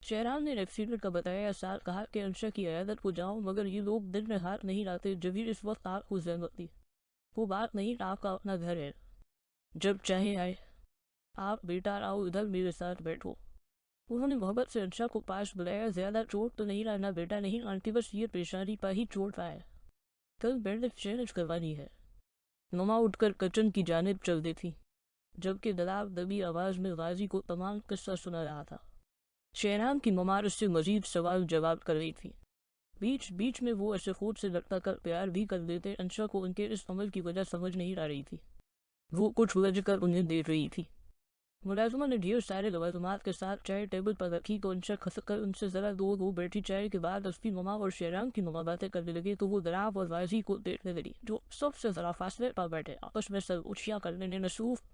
शेहरान ने एक्सीडेंट का बताया साथ कहा कि अंशा की अयादत को जाऊं मगर ये लोग दिन में हाथ नहीं लाते। जबीर इस वक्त आपको जहमत दी। वो बात नहीं, आपका अपना घर है, जब चाहे आए। आप बेटा आओ इधर मेरे साथ बैठो। उन्होंने मोहब्बत से अंशा को पास बुलाया। ज्यादा चोट तो नहीं लाना बेटा, नहीं आंटी, बस ये परेशानी पर ही चोट आए। कल बैंडेज चेंज करवानी है। नुमा उठकर किचन की जानिब चल दी थी, जबकि दलाल दबी आवाज में गाजी को तमाम किस्सा सुना रहा था। शेहरान की ममार उससे मजीद सवाल जवाब कर रही थी। बीच बीच में वो ऐसे खुद से लटका कर प्यार भी कर देते। अंशा को उनके इस अमल की वजह समझ नहीं आ रही थी। वो कुछ उलझ कर उन्हें देख रही थी। मुलाजिमा ने ढेर सारे लवाजमात के साथ चाय टेबल पर रखी तो अंशा खसक कर उनसे जरा दो बैठी। चाय के बाद उसकी ममा और शेहरान की ममा बातें करने लगे तो वो दराब और वाजी को देखने लगी, जो सबसे जरा फासले पर बैठे आपस में सर उछियाँ करने ने मसरूफ।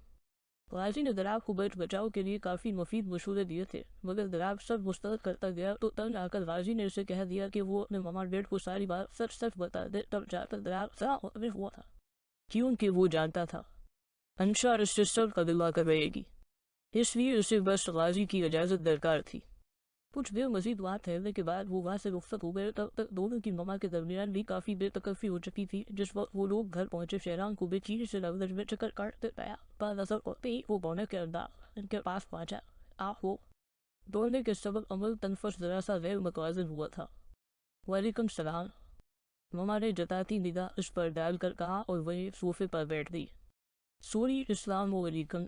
गाजी ने दराब को बच बचाव के लिए काफ़ी मुफीद मशूरे दिए थे, मगर दराब सब मुस्तरद करता गया तो तंग आकर गाजी ने उसे कह दिया कि वो अपने मामा डेढ़ को सारी बात सच सच बता दे। तब जाकर दराब जरा हुआ था, क्योंकि वो जानता था अंशा उससे सब कबिला कर रहेगी, इसलिए उसे बस गाजी की इजाज़त दरकार थी। कुछ देर मजीद बात ठहरने के बाद वो वहाँ से रुखसत हो गए। तब तक दोनों की ममा के दरमियान भी काफ़ी बेतकल्फी हो चुकी थी। जिस वक्त वो लोग घर पहुंचे, शेहरान को बेचीज से लवज में चक्कर काटते पाया। पर नजर होते ही वो बोने के अंदर इनके पास पहुंचा। हो दौड़ने के सबब अमल तनफस जरा सा गैर मुतवाज़िन हुआ था। वालेकुम सलाम, ममा ने जताती निगाह उस पर डालकर कहा और वही सोफे पर बैठ दी। सूरी इस्लाम वालेकुम,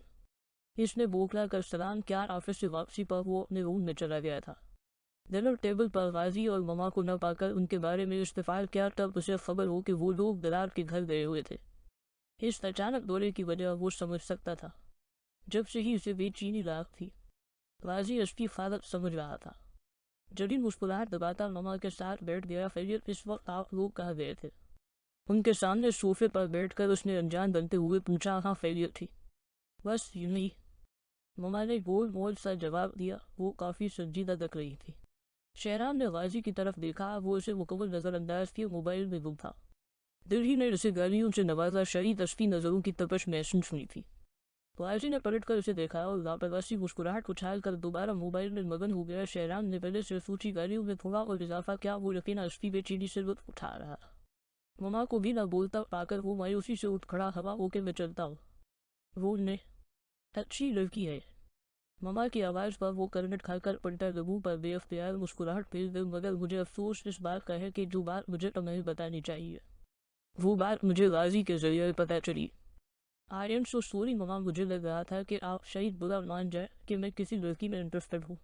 इसने बोखला कर सलाम क्या। ऑफिस से वापसी पर वो अपने रूम में चला गया था। डिनर टेबल पर गाजी और ममा को न पाकर उनके बारे में इस्तेफाल किया। तब उसे खबर हो कि वो लोग दलाल के घर गए हुए थे। इस अचानक दौरे की वजह वो समझ सकता था, जब से ही उसे बेचैनी लाग थी। गाजी उसकी हालत समझ रहा था। जड़ी मुस्कुराहट दबाता ममा के साथ बैठ गया। फिर इस वक्त आप लोग कहाँ गए थे? उनके सामने सोफे पर बैठकर उसने अनजान बनते हुए पूछा। हाँ फैलियत थी, बस यूं ही, ममा ने गोल मोल सा जवाब दिया। वो काफ़ी संजीदा लग रही थी। शेहरान ने गाजी की तरफ देखा। वो उसे मुकम्मल नज़रअंदाज किए मोबाइल में गुम था। दिल ही ने उसे गालियों से नवाजा। शरीद उसकी नज़रों की तपश महसूस हुई थी। गाजी ने पलट कर उसे देखा और लापरवाही मुस्कुराहट उछाल कर दोबारा मोबाइल में मगन हो गया। शेहरान ने पहले से सूची गालियों में थोड़ा और इजाफा किया। वो यकीन उसकी बेचैनी से लुत्फ उठा रहा। ममा को भी ना बोलता पाकर वो मायूसी से उठ खड़ा। हवा होके मैं चलता हूँ, वो ने अच्छी लड़की है। ममा की आवाज़ पर वो करनट खाकर पलटा। लबों पर बेअख्तियार मुस्कुराहट फेर गई। मगर मुझे अफसोस इस बात का है कि जो बात मुझे तुम्हें बतानी चाहिए, वो बात मुझे गाजी के जरिए पता चली। I am so sorry mama, मुझे लग रहा था कि आप शायद बुरा मान जाए कि मैं किसी लड़की में इंटरेस्टेड हूँ।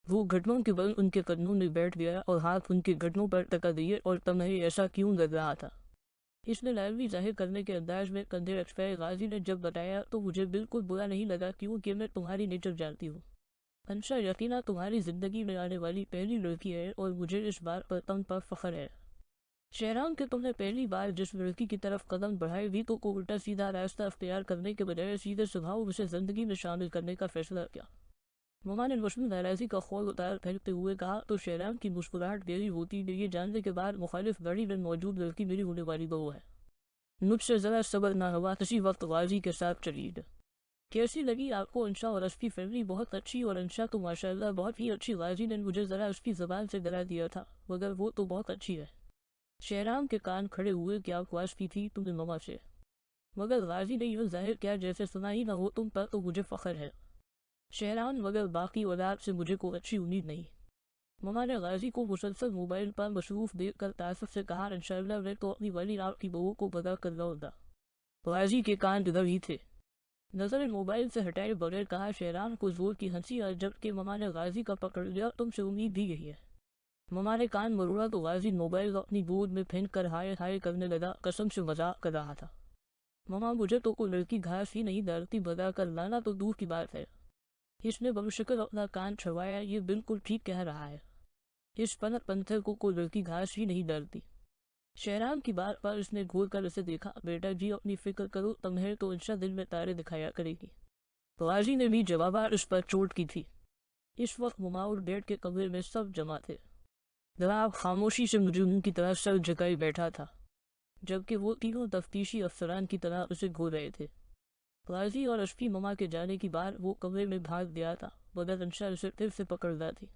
वो घटनों के बल उनके कदमों में बैठ गया और हाथ उनके घटनों पर टका दिए। और तुम्हें ऐसा क्यों लग रहा था? इसने लालवी जाहिर करने के अंदाज में कंधे अटकाए। गाजी ने जब बताया तो मुझे बिल्कुल बुरा नहीं लगा, क्योंकि मैं तुम्हारी नेचर जानती हूँ। अंशा यकीना तुम्हारी जिंदगी में आने वाली पहली लड़की है और मुझे इस बात पर तुम पर फख्र है। शेहरान के तुमने पहली बार जिस लड़की की तरफ कदम बढ़ाए भी तो को उल्टा सीधा रास्ता अख्तियार करने के बजाय सीधे स्वभाव उसे जिंदगी में शामिल करने का फैसला किया। ममा ने मुस्लिम नाराजी का खौल उतार फेंकते हुए कहा। तो शेहरान की मुस्कुराहट गहरी होती गई। ये जानने के बाद मुखालिफ गाड़ी में मौजूद लड़की मेरी होने वाली बहू है। मुझसे ज़रा सब्र ना हुआ। इसी वक्त गाजी के साथ चली। कैसी लगी आपको अंशा और उसकी फैमिली? बहुत अच्छी, और अंशा तो माशाल्लाह बहुत ही अच्छी। गाजी ने मुझे ज़रा उसकी ज़बान से डरा दिया था, मगर वो तो बहुत अच्छी है। शेहरान के कान खड़े हुए। क्या ख्वाहिश की थी तुमने ममा से? मगर गाजी ने यूँ जाहिर किया जैसे सुना ही ना हो। तुम पर तो मुझे फ़ख्र है शेहरान, मगर बाकी औलाद से मुझे कोई अच्छी उम्मीद नहीं। ममा ने गाजी को मुसलसल मोबाइल पर मसरूफ़ देख कर तासुफ से कहा। इंशाअल्लाह मैं तो अपनी वाली आपकी बहू को बता कर लाऊंगा। गाजी के कान इधर ही थे। नजर मोबाइल से हटाए बगैर कहा। शेहरान को जोर की हंसी आ, जबकि ममा ने गाजी का पकड़ लिया। तुमसे उम्मीद भी यही है। ममा ने कान मरोड़ा तो गाजी मोबाइल अपनी गोद में फेंक कर हाय हाय करने लगा। कसम से मजाक कर रहा था। ममा मुझे तो कोई लड़की घास ही नहीं डालती, बता कर लाना तो दूर की बात है। इसने बमुश्किल अपना कान छुड़वाया। ये बिल्कुल ठीक कह रहा है। इस पनत पंथर को कोई लड़की घास ही नहीं डालती। शेहरान की बात पर उसने घूर कर उसे देखा। बेटा जी अपनी फिक्र करो, तुम्हें तो इंशा दिन में तारे दिखाया करेगी। गाजी ने भी जवाबात उस पर चोट की थी। इस वक्त मुमाउर बेड के कमरे में सब जमा थे। जनाब खामोशी से मजनून की तरह सर झुकाए बैठा था, जबकि वो तीनों तफ्तीशी अफसरान की तरह उसे घूर रहे थे। गाजी और उसकी ममा के जाने की बार वो कमरे में भाग गया था, मगर अंशा उसे फिर से पकड़ रहा थी।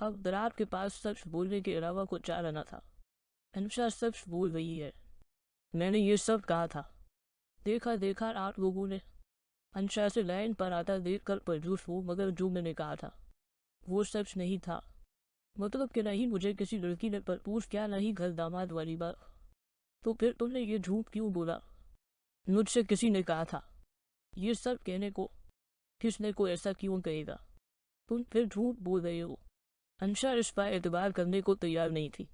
अब दरार के पास सच बोलने के अलावा कुछ चारा न था। अनुषा सच बोल रही है, मैंने ये सब कहा था। देखा देखा आप लोगों ने। अनुषा से लाइन पर आता देख कर परजूस हो, मगर जो मैंने कहा था वो सच नहीं था। मतलब कि नहीं मुझे किसी लड़की ने प्रपोज किया, नहीं घर दामाद वाली बात। तो फिर तुमने ये झूठ क्यों बोला? मुझसे किसी ने कहा था ये सब कहने को। किसने को ऐसा क्यों कहेगा? तुम फिर झूठ बोल रहे हो। अनुषा इस पर एतबार करने को तैयार नहीं थी।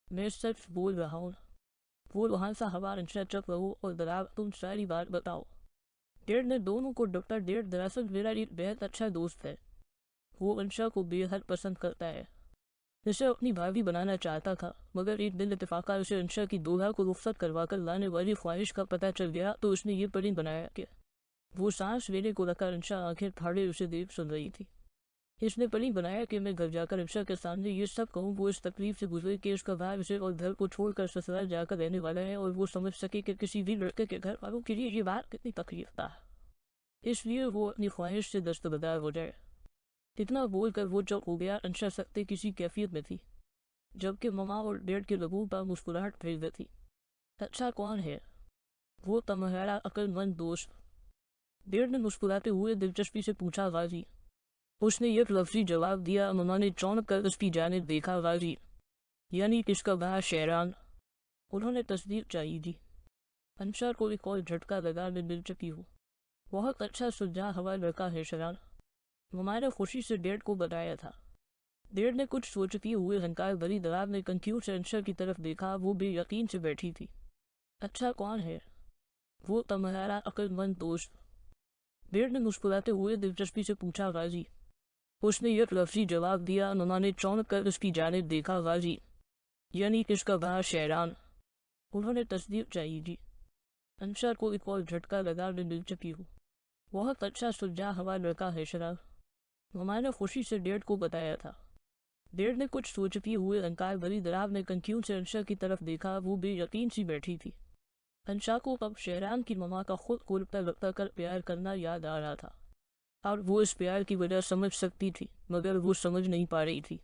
मैं सच बोल रहा हूँ। वो वहाँ सा हवा अनुषा चुप रहो और दरार तुम सारी बात बताओ। डेढ़ ने दोनों को डॉक्टर डेढ़ दरअसल मेरा एक बेहद अच्छा दोस्त है। वो अनुषा को बेहद पसंद करता है, इसे अपनी भाभी बनाना चाहता था, मगर एक दिन इत्तेफाका उसे अनुषा की दोहा को रुखसत करवाकर लाने वाली ख्वाहिश का पता चल गया तो उसने ये प्लान बनाया कि वो सांस लेने को रखा अनुषा आंखें फाड़े उसे देख सुन रही थी। इसने प्लान बनाया कि मैं घर जाकर अनुषा के सामने ये सब कहूँ वो इस तकलीफ से गुजरे कि उसका भाई उसे और घर को छोड़कर ससुराल जाकर रहने वाला है, और वो समझ सके कि किसी भी लड़के के घर वालों के लिए ये बात कितनी तकलीफ था। इसलिए वो अपनी ख्वाहिश से दस्तबरदार हो जाए। इतना बोलकर वो चुप हो गया। अनुषा सख्ती किसी कैफियत में थी, जबकि ममा और डेढ़ के लोगों पर मुस्कुराहट फेर रही थी। अच्छा कौन है? वो तुम्हारा अक्लमंद दोस्त। डेढ़ ने मुस्कुराते हुए दिलचस्पी से पूछा। गाजी। उसने एक लफ्जी जवाब दिया। ममा ने चौंक कर उसकी जानिब देखा। गाजी यानी किसका भाई शेरान? उन्होंने तस्दीक चाहिए दी। अनुषा को एक और झटका लगा। में दिलचस्पी हो, बहुत अच्छा सुलझा हवा लड़का है शेरान। ममा ने खुशी से डेढ़ को बताया था। डेढ़ ने कुछ सोचती हुए हंकार भरी दरार ने कंफ्यूज से अनुषा की तरफ देखा। वो बेयकीन से बैठी थी। अच्छा कौन है? वो तुम्हारा अक्लमंद दोस्त। डेढ़ ने मुस्कुराते हुए दिलचस्पी से पूछा। गाजी। उसने एक लफ्जी जवाब दिया। ममा ने चौंक कर उसकी जानिब देखा। गाजी यानी किसका भाई शेरान? उन्होंने तस्दीक चाहिए दी। अनुषा को एक और झटका लगा। में दिलचस्पी हो, बहुत अच्छा सुलझा हवा लड़का है शेरान। ममा ने खुशी से डेढ़ को बताया था। डेढ़ ने कुछ सोचती हुए हंकार भरी दरार ने कंफ्यूज से अनुषा की तरफ देखा। वो बेयकीन सी बैठी थी। अनुषा को अब शेरान की ममा का खुद को लपटा लपटा कर प्यार करना याद आ रहा था, और वो इस प्यार की वजह समझ सकती थी, मगर वो समझ नहीं पा रही थी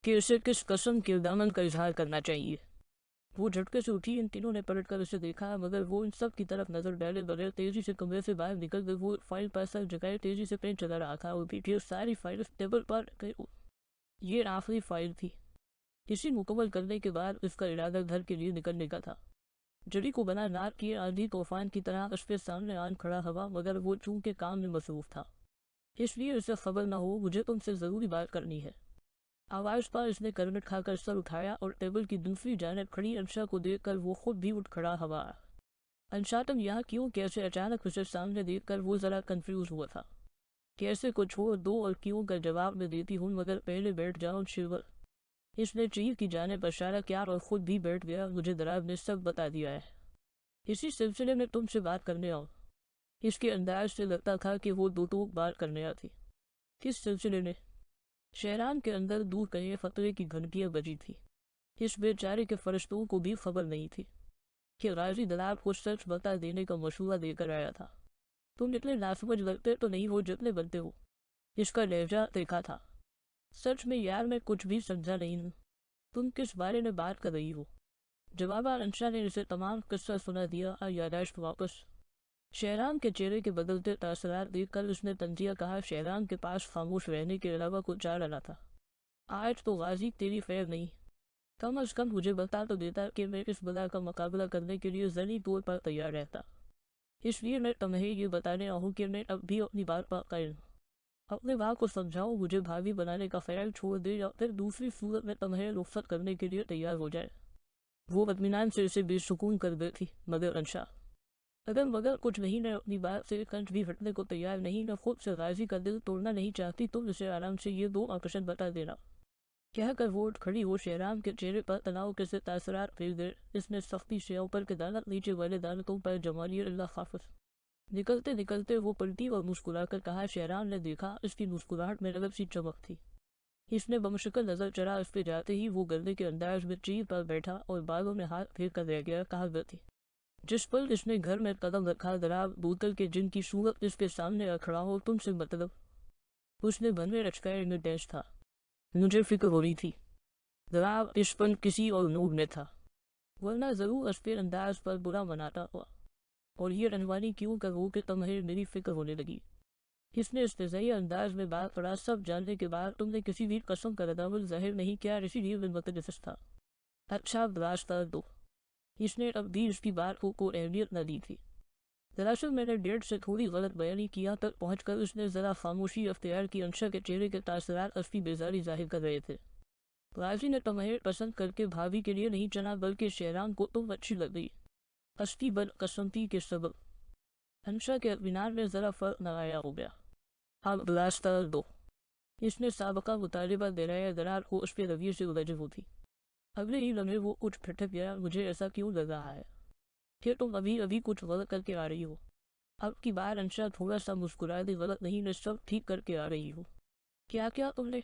कि उसे किस कसम के दामन का इजहार करना चाहिए। वो झटके से उठी। इन तीनों ने पलट कर उसे देखा, मगर वो इन सब की तरफ नजर डाले बगैर तेजी से कमरे से बाहर निकल गए। वो फाइल पर सर जगाए तेजी से पेन चला रहा था और पीछे सारी फाइल टेबल पर गई। ये आखिरी फाइल थी। इसी मुकम्मल करने के बाद उसका इरादा घर के लिए निकलने का था। जड़ी को बना नाक की आंधी तूफान की तरह उसके सामने आन खड़ा हवा, मगर वो चूंकि काम में मसरूफ था, इसलिए उसे खबर न हो। मुझे तुमसे जरूरी बात करनी है। आवाज पर इसने करवट खाकर सर उठाया और टेबल की दूसरी जानिब खड़ी अनुषा को देखकर वो खुद भी उठ खड़ा हवा। अनुषा तुम यहाँ क्यों? कैसे? अचानक उसे सामने देखकर वो जरा कंफ्यूज हुआ था। कैसे को छोड़ दो और क्यों का जवाब में देती हूँ, मगर पहले बैठ जाओ शिवर। इसने चीफ की जानिब इशारा किया और खुद भी बैठ गया। मुझे दरार ने सब बता दिया है। इसी सिलसिले में तुमसे बात करने आओ। इसके अंदाज से लगता था कि वो दो बात करने आती। किस सिलसिले में? शहरान के अंदर दूर कहीं फतरे की घंटियां बजी थी। इस बेचारे के फरिश्तों को भी खबर नहीं थी कि गाजी दलाल को सच बता देने का मशवरा देकर आया था। तुम इतने नासमझ लगते तो नहीं हो जितने बनते हो। इसका लहजा देखा था। सच में यार मैं कुछ भी समझा नहीं हूँ। तुम किस बारे में बात कर रही हो? जवाब अनुषा ने इसे तमाम किस्सा सुना दिया। यादाश्त वापस। शहरान के चेहरे के बदलते तासरात देखकर उसने तंजिया कहा। शहरान के पास खामोश रहने के अलावा कुछ चारा न था। आज तो गाजी तेरी खैर नहीं। कम अज कम मुझे बता तो देता कि मैं इस बला का मुकाबला करने के लिए जनी तौर पर तैयार रहता। इसलिए मैं तुम्हें ये बताने आऊँ कि मैं अब भी अपनी बात पर कायम। अपने बात को समझाओ। मुझे भाभी बनाने का ख्याल छोड़ दे या फिर दूसरी सूरत में तुम्हें रुखसत करने के लिए तैयार हो जाए। वो इत्मीनान से उसे बेसुकून कर गई थी। मगर अनुषा मगर कुछ नहीं। मैं अपनी बात से कंठ भी हटने को तैयार नहीं। मैं खुद से गाजी का दिल तोड़ना नहीं चाहती। तुम इसे आराम से ये दो आकर्षण बता देना। कहकर वो उठ खड़ी हो। शहरान के चेहरे पर तनाव के से तासरात फेर दे। इसने सख्ती से ऊपर के दानत नीचे वाले दानतों पर जमा लिए। अल्लाह हाफिज। निकलते निकलते वो पलटी और मुस्कुराकर कहा। शहरान ने देखा इसकी मुस्कुराहट में रगब सी चमक थी। इसने बमुश्किल नजर चढ़ा उस पे जाते ही वो गले के अंदाज में चीर पर बैठा और बालों में हाथ फेर कर रह गया। कहा थी जिस पल इसने घर में कदम रखा दरार बोतल के जिनकी सूरत इसके सामने खड़ा हो। तुमसे मतलब उसने बनवे रचकाए में डैश था। मुझे फिक्र हो रही थी। जवाब इस पर किसी और नूर में था, वरना जरूर असफेर अंदाज पर बुरा मनाता हुआ। और ये रनवानी क्यों कर वो कि तुम्हें मेरी फिक्र होने लगी। इसने इस्तेज़ाई अंदाज में बात पड़ा, सब जानने के बाद तुमने किसी भी कसम का रद्द जाहिर नहीं किया, इसीलिए मैं मुतनफ़िस था। अच्छा रास्ता दो। इसने अब भी इसकी बात को अहमियत न दी थी। दरअसल मैंने डेढ़ से थोड़ी गलत बयानी किया तक पहुँचकर उसने ज़रा खामोशी अख्तियार की। अंशा के चेहरे के तासरात असली बेजारी जाहिर कर रहे थे। राजी ने तुम्हें पसंद करके भाभी के लिए नहीं चुना, बल्कि शहरान को तुम अच्छी लग गई। असली बदकस्मती के सबब अंशा के इत्मीनान में ज़रा फ़र्क नमाया हो गया। अब रास्ता दो। इसने साबका मुतालिबा दिलाया। दरार को उस पर रवैये से उलझन होती। अगले ही लम्हे वो कुछ ठिठक गया। मुझे ऐसा क्यों लग रहा है कि तुम अभी अभी कुछ गलत करके आ रही हो। अब की बार अंशा थोड़ा सा मुस्कुराए दी। गलत नहीं, मैं सब ठीक करके आ रही हूँ। क्या क्या तुमने?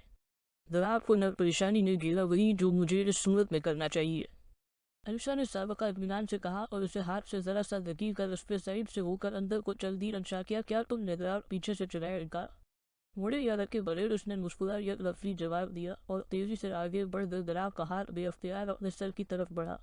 दरार को न परेशानी ने घेरा, वही जो मुझे इस सूरत में करना चाहिए। अंशा ने साबका इत्मीनान से कहा और उसे हाथ से जरा सा धकी कर उस पर साइड से होकर अंदर को चल दी। अंशा क्या तुमने? दरार पीछे से चलाया इनका मुड़े या रखे बगैर उसने मुस्कुरा या लफ्जी जवाब दिया और तेजी से आगे बढ़ कर दरार का हाथ बेअख्तियार अपने सर की तरफ बढ़ा।